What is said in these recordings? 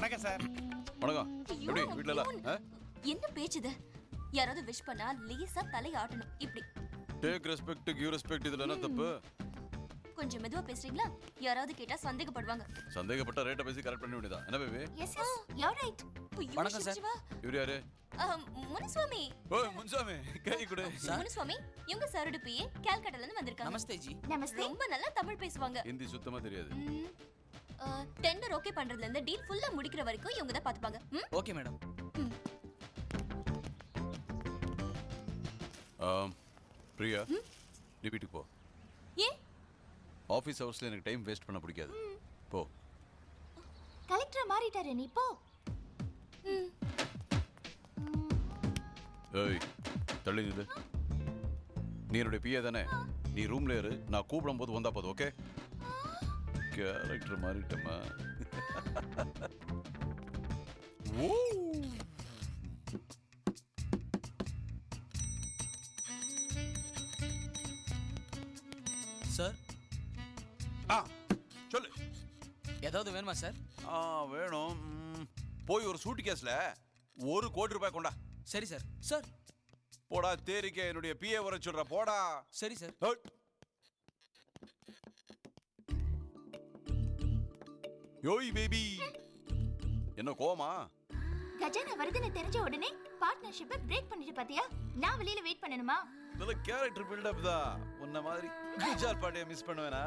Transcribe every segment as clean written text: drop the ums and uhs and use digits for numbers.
வணக்கம் சார். வணக்கம். எப்படி வீட்ல எல்லாம் என்ன பேச்சுது? யாராவது விஷ் பண்ணா லேசா தலை ஆட்டணும். இப்படி டேக் ரெஸ்பெக்ட் கிவ் ரெஸ்பெக்ட் இதுல என்ன தப்பு? கொஞ்சம் மெதுவா பேசுறீங்களா? யாராவது கேட்டா சந்தேகப்படுவாங்க. சந்தேகப்பட்ட ரேட்ட பேசி கரெக்ட் பண்ணி விடுதா? என்ன baby? Yes yes you are right. வணக்கம் சார். இவரு யாரு? முனுசுவாமி. ஓ முன்சாமி கை கொடு. முனுசுவாமி இவங்க சாரோட பிஏ கல்கட்டால இருந்து வந்திருக்காங்க. நமஸ்தே ஜி. நமஸ்தே. ரொம்ப நல்லா தமிழ் பேசுவாங்க. ஹிந்தி சுத்தமா தெரியாது. டெண்டர் ஓகே பண்றதுல இருந்து டீல் ஃபுல்லா முடிக்கிற வரைக்கும் இவங்க தான் பாத்துப்பாங்க. Okay madam. பிரியா நீ வீட்டுக்கு போ. ஏன்? ஆபீஸ் ஹவர்ஸ்ல எனக்கு டைம் வேஸ்ட் பண்ண பிடிக்காது. போ. கலெக்டர் மாறிட்டாரு நீ போ. ஏய் தள்ளி நில்லு. நீ என்னுடைய பிஏ தானே? நீ ரூம்ல இரு, நான் கூப்பிடும் போது வந்தா போதும். ஓகே? கேரக்டர் மாறிட்டமா? ஓ சார் சொல்லு. ஏதாவது வேணுமா சார்? வேணும். போய் ஒரு சூட் கேஸ்ல 1 கோடி ரூபாய் கொண்டா. சரி சார். சார் போடா தேரிக்க என்னுடைய பிஏ வர சொல்ற போடா. சரி சார். யோய் பேபி என்ன கோமா? கஜானா வருதுன்னு தெரிஞ்ச உடனே பார்ட்னர்ஷிப்பை பிரேக் பண்ணிட்டு பாத்தியா? நான் வெளியில வெயிட் பண்ணணுமா? நல்ல கேரக்டர் பில்டப் தான். உன்ன மாதிரி குஜால் பாட்டியை மிஸ் பண்ணுவேனா?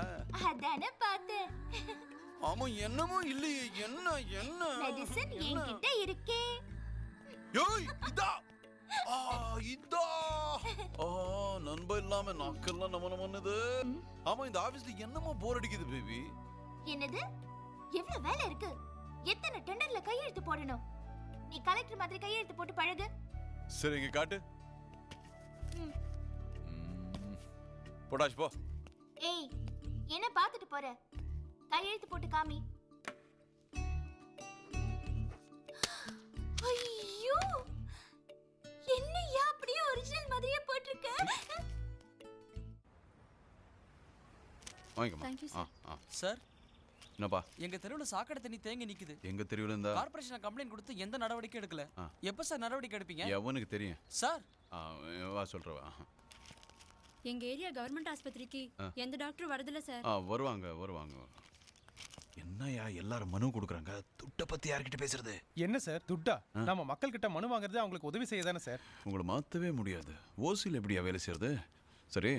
அதானே பார்த்தேன். ஆமா என்னமோ இல்லையே. என்ன என்ன மெடிசன் என்கிட்ட இருக்கே. யோய் இதா இதா நண்பன் இல்லாம நாக்கெல்லாம் நம்ம நம்மது. ஆமா இந்த ஆபீஸ்ல என்னமோ போர் அடிக்குது பேபி. என்னது? எவ்வளவு வேலை இருக்கு? எத்தனை டெண்டர்ல கையெழுத்து போடணும்? நீ கலெக்டர் மாதிரி கையெழுத்து போட்டு பழகு. சரி இங்க காட்டு. போடாச்சு போ. ஏய் என்ன பாத்துட்டு போற? கையெழுத்து போட்டு காமி. ஐயோ என்னையா அப்படியே ஒரிஜினல் மாதிரியே போட்டுருக்க. வாங்கிக்கமா. Thank you, sir. சார் என்னப்பா? எங்க தெருவுல சாக்கடை தண்ணி தேங்கி நிக்குது. எங்க தெருவுல இருந்தா? கார்ப்பரேஷன் கம்ப்ளைண்ட் கொடுத்து எந்த நடவடிக்கை எடுக்கல. எப்ப சார் நடவடிக்கை எடுப்பீங்க? எவனுக்கு தெரியும் சார்? வா சொல்றவா. எங்க ஏரியா கவர்மெண்ட் ஆஸ்பத்திரிக்கு எந்த டாக்டர் வரதில்ல சார். வருவாங்க வருவாங்க. என்னையா எல்லாரும் மனு கொடுக்குறாங்க, துட்டை பத்தி யார்கிட்ட பேசுறது? என்ன சார் துட்டா? நம்ம மக்கள் கிட்ட மனு வாங்குறது அவங்களுக்கு உதவி செய்ய தானே சார். உங்களை மாத்தவே முடியாது. ஓசியில் எப்படியா வேலை செய்யறது? சரி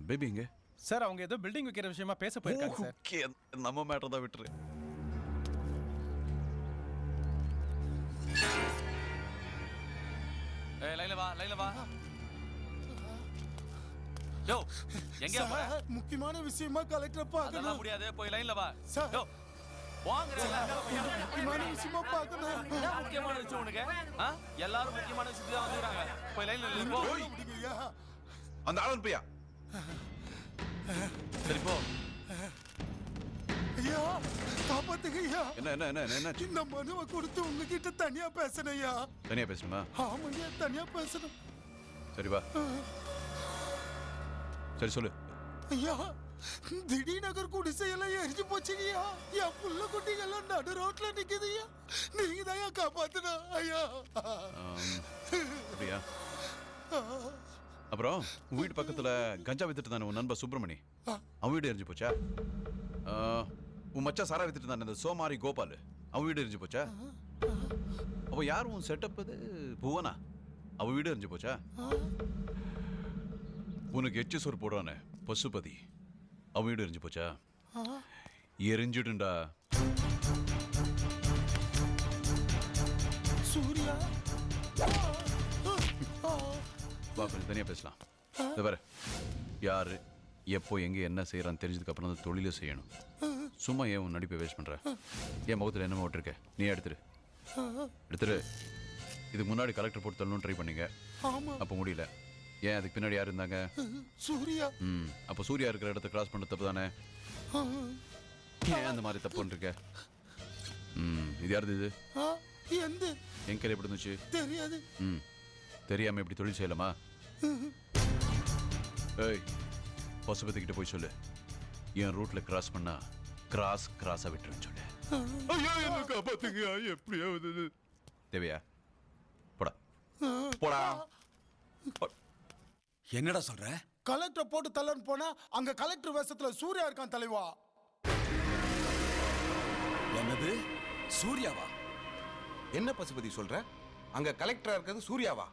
பேபி எங்க? சார் அவங்க ஏதோ பில்டிங் வைக்கிற விஷயமா பேச போயிருக்காங்க சார். ஓகே நம்ம மேட்டர் தான் விட்டுரு. ஏய் லைன்ல வா லைன்ல வா. யோ எங்க போற? முக்கியமான விஷயமா கலெக்டர் பார்க்கணும். அதெல்லாம் முடியாது, போய் லைன்ல வா. சார். யோ வாங்கறல. முக்கியமான விஷயமா பார்க்கணும். என்ன முக்கியமான விஷயம் உனக்கு? எல்லாரும் முக்கியமான விஷயத்துக்கு தான் வந்துறாங்க. போய் லைன்ல நில்லு போ. முடிங்கய்யா. அந்த ஆளன் பையா. சரி போ. ஐயா காப்பாத்துங்கய்யா. என்ன என்ன என்ன என்ன? இந்த மனுவை கொடுத்து உங்ககிட்ட தனியா பேசணையா. தனியா பேசணுமா? ஆமாங்க தனியா பேசணும். சரி வா. சரி சொல்லு. ஐயா திடீர்நகர் குடிசையெல்லாம் எரிஞ்சு போச்சுங்கய்யா. என் புள்ள குட்டிகள்லாம் நடு ரோட்ல நிக்குதுய்யா. நீங்க தான் காப்பாத்தணும் ஐயா. அப்படியா? அப்புறம் உன் வீட்டு பக்கத்துல கஞ்சா வித்துட்டு தானே உன் நண்பர் சுப்பிரமணி, அவன் வீடு எரிஞ்சு போச்சா? உன் மச்சா சாரா வித்துட்டு தானே இந்த சோமாரி கோபால், அவன் வீடு எரிஞ்சு போச்சா? அப்போ யார் உன் செட்டப் அது புவனா, அவன் வீடு எரிஞ்சு போச்சா? உனக்கு எச்சு சோறு போடுறானே பசுபதி, அவன் வீடு எரிஞ்சு போச்சா? எரிஞ்சுடுண்டா. சூர்யா வா கொஞ்சம் தனியா பேசலாம். வேற யாரு எப்போ எங்க என்ன செய்யறான்னு தெரிஞ்சதுக்கு அப்புறம் தான் தொழிலே செய்யணும். சும்மா ஏன் உன் நடிப்பை வேஸ்ட் பண்ற? என் முகத்தில் என்னமோ விட்டுருக்க, நீ எடுத்துரு. இதுக்கு முன்னாடி கலெக்டர் போட்டு தள்ளணும்னு ட்ரை பண்ணீங்க, அப்போ முடியல. ஏன் அதுக்கு பின்னாடி யார் இருந்தாங்க? சூர்யா. அப்போ சூர்யா இருக்கிற இடத்த கிராஸ் பண்ண தப்பு தானே? ஏன் அந்த மாதிரி தப்பு பண்ணிருக்க? இது யாருது? இது எந்த என் கையில் எப்படி இருந்துச்சு? தெரியாது. தெரியாம எப்படி தொழில் செய்யலாமா? ஏய் பசுபதி கிட்ட போய் சொல்லு, என் ரூட்ல கிராஸ் பண்ணா கிராஸா விட்டுருன்னு சொல்லு. ஐயோ என்ன காப்பாத்துங்க எப்படியாவது. தேவையா போடா போடா. என்னடா சொல்ற? கலெக்டர் போட்டு தள்ளன்னு போனா அங்க கலெக்டர் வேஷத்துல சூர்யா இருக்கான் தலைவா. என்னது சூர்யாவா? என்ன பசுபதி சொல்ற? அங்க கலெக்டரா இருக்கிறது சூர்யாவா?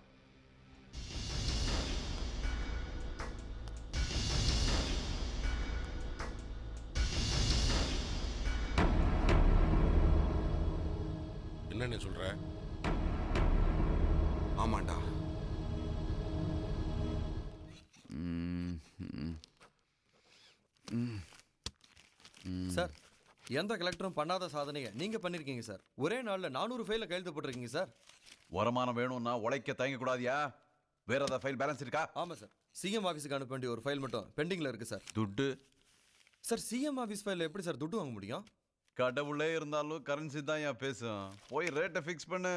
என்ன சொல்ற? ஆமாண்டா. சார் எந்த கலெக்டரும் பண்ணாத சாதனையை நீங்க பண்ணிருக்கீங்க சார். ஒரே நாள்ல 400 ஃபைல கையெழுத்து போட்டிருக்கீங்க சார். வருமானம் வேணும்னா உழைக்க தயங்க கூடாதியா? வேற ஏதாவது ஃபைல் பேலன்ஸ் இருக்கா? ஆமா சார், சிஎம் ஆஃபீஸுக்கு அனுப்ப வேண்டிய ஒரு ஃபைல் மட்டும் பெண்டிங்ல இருக்கு சார். துட்டு சார் சிஎம் ஆஃபீஸ் ஃபைல எப்படி சார் துட்டு வாங்க முடியும்? கடவுளே இருந்தாலும் கரன்சி தான் ஏன் பேசும். போய் ரேட்டை ஃபிக்ஸ் பண்ணு.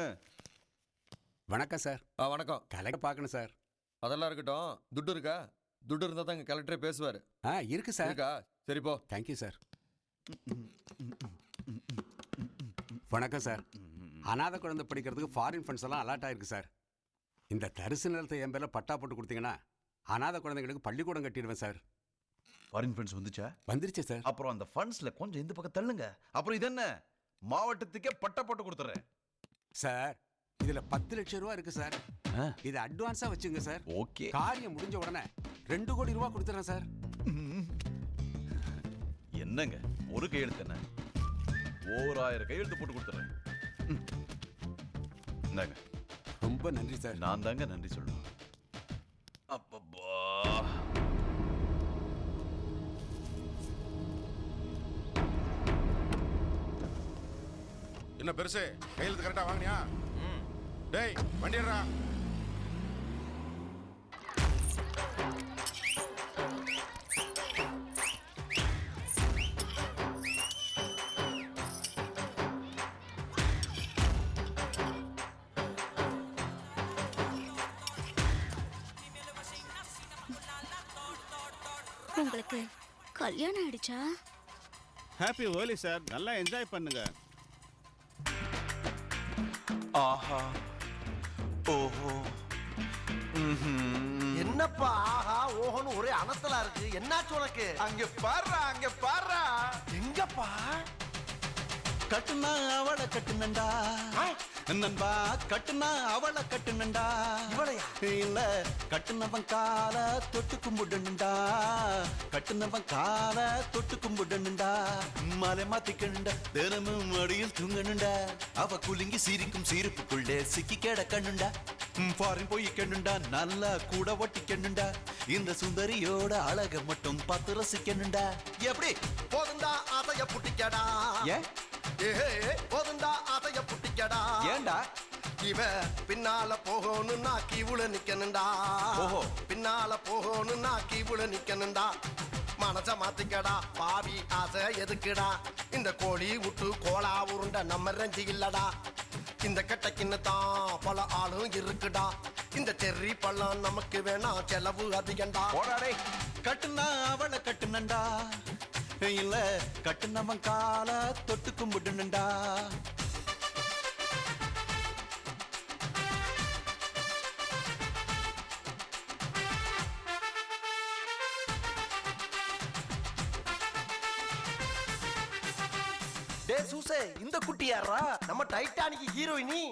வணக்கம் சார். வணக்கம். கலெக்டர் பார்க்கணும் சார். அதெல்லாம் இருக்கட்டும், துட்டு இருக்கா? துட்டு இருந்தா தான் கலெக்டரே பேசுவாரு. இருக்கு சார். இருக்கா? சரி போ. Thank you sir. வணக்கம் சார். அநாத குழந்தை படிக்கிறதுக்கு ஃபாரின் ஃபண்ட்ஸ் எல்லாம் அலாட் ஆயிருக்கு சார். இந்த தரிசு நிலத்தை என் பேர்ல பட்டா போட்டு கொடுத்தீங்கன்னா அநாத குழந்தைங்களுக்கு பள்ளிக்கூடம் கட்டிடுவேன் சார். ஃபாரின் ஃபண்ட்ஸ் வந்துச்சா? வந்துருச்சு சார். அப்புறம் அந்த ஃபண்ட்ஸ்ல கொஞ்சம் இந்த பக்கம் தள்ளுங்க. அப்புறம் இது என்ன, மாவட்டத்துக்கே பட்டா போட்டு கொடுத்துறேன் சார். இதுல 10 லட்சம் ரூபா இருக்கு சார். இது அட்வான்ஸா வச்சுங்க சார். ஓகே. காரியம் முடிஞ்ச உடனே 2 கோடி ரூபா கொடுத்துறேன் சார். என்னங்க ஒரு கையெழுத்து என்ன, 1000 கையெழுத்து போட்டு கொடுத்துறேன். இந்தாங்க. ரொம்ப நன்றி சார். நான் தாங்க நன்றி சொல்லணும். அப்பப்பா. என்ன பெருசு கையெழுத்து கரெக்டா வாங்கினியா? டேய் வண்டிடுறா. உங்களுக்கு கல்யாணம் ஆயிடுச்சா? Happy Holi sir. நல்லா என்ஜாய் பண்ணுங்க. ஆஹா ஓஹோ. என்னப்பா ஆஹா ஓஹோன்னு ஒரே அனத்தலா இருக்கு. என்னாச்சு உனக்கு? அங்க பாருடா, அங்க பாருடா. எங்கப்பா? கட்டுனா அவளை கட்டுனண்டா நண்பா, கட்டுனா அவளை கட்டுனண்டா. இவளையா? இல்ல, கட்டுனவன் கால தொட்டு கும்பிடணுண்டா. கட்டுனவன் கால தொட்டு கும்பிடணுண்டா. மலை மாத்திக்கணுண்டா, தினமும் அடியில் தூங்கணுண்டா. அவ குலுங்கி சிரிக்கும் சிரிப்புக்குள்ளே சிக்கி கிடக்கணுண்டா. ஃபாரின் போய் கண்ணுண்டா, நல்லா கூட ஒட்டிக்கணுண்டா. இந்த சுந்தரியோட அழக மட்டும் பார்த்து ரசிக்கணுண்டா. எப்படி போதுண்டா ஆசைய புட்டிக்கடா. ஏன் போதுண்டா ஆசைய புட்டிக்கடா. ஏண்டா? இவ பின்னால போகணும்னா கீவுல நிக்கணுண்டா. ஓஹோ. பின்னால போகணும்னா கீவுல நிக்கணுண்டா. மனச மாத்திக்கடா, பாவி ஆசை எதுக்குடா? இந்த கோழி விட்டு கோலா உருண்ட நம்ம ரஞ்சி இல்லடா. இந்த கட்டைக்குன்னு தான் பல ஆளும் இருக்குடா. இந்த செர்ரி பழம் நமக்கு வேணாம், செலவு அதிகண்டா. போடாடே. கட்டுனா அவளை கட்டுனண்டா. இல்ல, கட்டுனவன் கால தொட்டு கும்பிடணுண்டா. டே சூசே, இந்த குட்டி யாரா? நம்ம டைட்டானிக் ஹீரோயினி.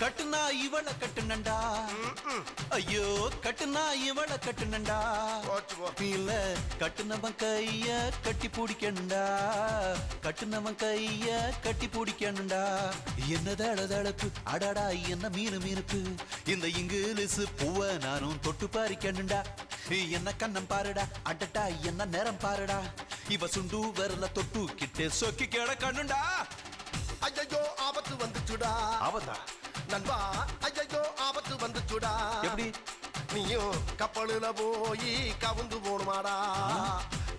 கட்டுனா இவளை கட்டுனண்டா. ஐயோ, கட்டுனா இவளை கட்டுனண்டா. இல்ல, கட்டுனவன் கைய கட்டி பிடிக்கணுண்டா. கட்டுனவன் கைய கட்டி பிடிக்கணுண்டா. என்ன தளதளப்பு, அடடா என்ன மீனு மீனுப்பு. இந்த இங்கிலீஷ் பூவ நானும் தொட்டு பறிக்கணுண்டா. என்ன கண்ணம் பாருடா, அடட்டா என்ன நேரம் பாருடா. இவ சுண்டு வரல தொட்டு கிட்டே சொக்கி கிடக்கணுண்டா. ஐயோ ஆபத்து வந்துச்சுடா. அவதா நண்பா, ஐயோ ஆபத்து வந்துச்சுடா. எப்படி? நீயும் கப்பலுல போய் கவுந்து போணுமாடா.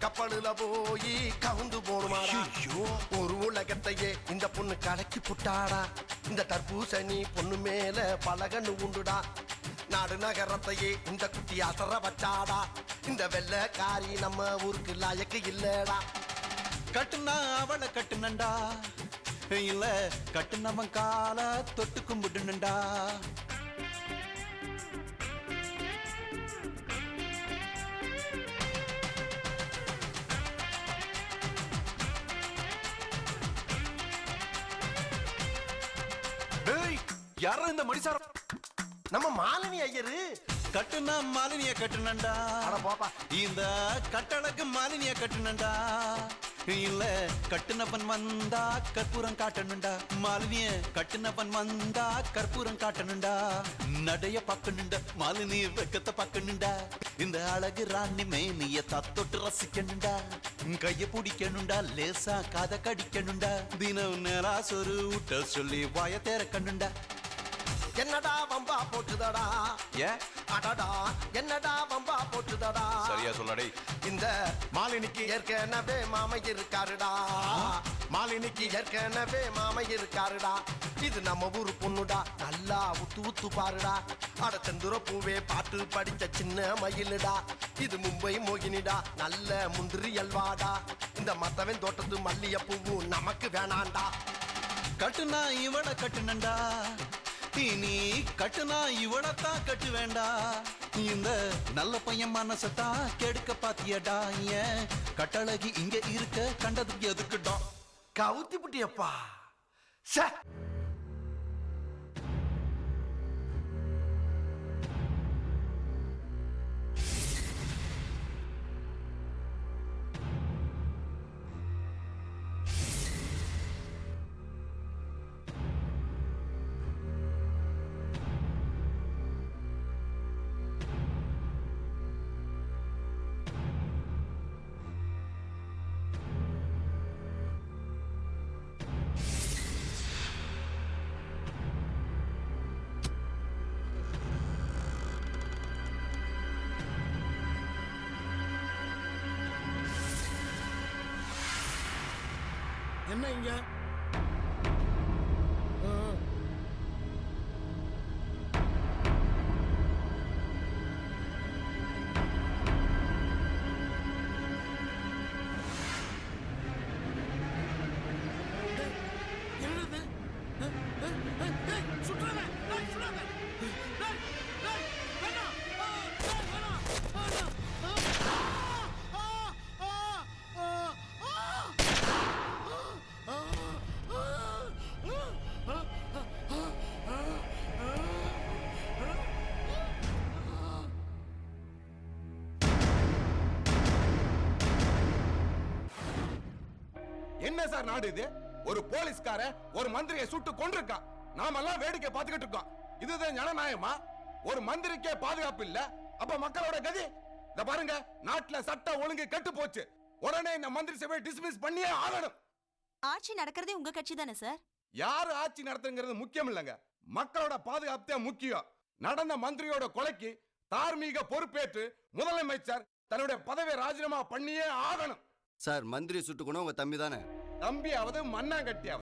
கப்பலுல போய் கவுந்து போணுமாடா. ஒரு உலகத்தையே இந்த பொண்ணு கலக்கி புட்டாடா. இந்த தர்பூசணி பொண்ணு மேல பலகன்னு உண்டுடா. நாடு நகரத்தையே இந்த குட்டி அசர வச்சாடா. இந்த வெள்ளக்காரி நம்ம ஊருக்கு லாயக்கு இல்லடா. கட்டுனா அவளை கட்டுனண்டா. இல்ல கட்டுனவன் கால தொட்டு கும்பிடணுண்டா டேய் யாரா இந்த மடிசார நம்ம மாலினி ஐயரு கட்டுனா மாலினிய கட்டுனண்டா அட போப்பா இந்த கட்டழகு மாலினிய கட்டுனண்டா இல்ல கட்டுனவன் வந்தா கற்பூரம் காட்டணுண்டா மாலினிய கட்டுனவன் வந்தா கற்பூரம் காட்டணுண்டா நடைய பக்கணுண்டா மாலினிய வெக்கத்தை பக்கணுண்டா இந்த அழகு ராணி மேனிய தத்தொட்டு ரசிக்கணுண்டா கைய பிடிக்கணுண்டா லேசா காத கடிக்கணுண்டா தினம் நேரா சொரு ஊட்ட சொல்லி வாய திறக்கணுண்டா என்னடா வம்பா போட்டுதடா ஏன் அடடா என்னடா வம்பா போட்டுதடா சரியா சொல்லடே. இந்த மாலினிக்கு ஏற்கனவே மாமை இருக்காருடா மாலினிக்கு ஏற்கனவே மாமை இருக்காருடா இது நம்ம ஊரு பொண்ணுடா நல்லா உத்து உத்து பாருடா அட செந்துர பூவே பாட்டு படிச்ச சின்ன மயிலுடா இது மும்பை மோகினிடா நல்ல முந்திரி அல்வாடா இந்த மத்தவன் தோட்டத்து மல்லிய பூவும் நமக்கு வேணாண்டா கட்டுனா இவள கட்டுனண்டா நீ கட்டுனா இவளத்தான் கட்டு வேண்டா இந்த நல்ல பையன் மனசத்தான் கெடுக்க பாத்தியடா ஏன் கட்டழகி இங்க இருக்க கண்டதுக்கு எதுக்குடா கவுத்தி புட்டியப்பா சே என்ன இங்க என்ன சார் நாடு இது? ஒரு போலீஸ்கார ஒரு மந்திரியை சுட்டு கொண்டிருக்கான். நாமெல்லாம் வேடிக்கை பார்த்துக்கிட்டு இருக்கோம். இதுதான் ஜனநாயகமா? ஒரு மந்திரிக்கே பாதுகாப்பு இல்ல, அப்ப மக்களோட கதி? இத பாருங்க, நாட்டுல சட்டம் ஒழுங்கு கெட்டு போச்சு. உடனே இந்த மந்திரி சபையை டிஸ்மிஸ் பண்ணியே ஆகணும். ஆட்சி நடக்கிறதே உங்க கட்சி தானே சார்? யாரு ஆட்சி நடத்துங்கிறது முக்கியம் இல்லங்க, மக்களோட பாதுகாப்பு தான் முக்கியம். நடந்த மந்திரியோட கொலைக்கு தார்மீக பொறுப்பேற்று முதலமைச்சர் தன்னுடைய பதவியை ராஜினாமா பண்ணியே ஆகணும். சார் மந்திரி சுட்டுக்கணும் உங்க தம்பி தானே? தம்பியாவது மண்ணாங்கட்டியாவது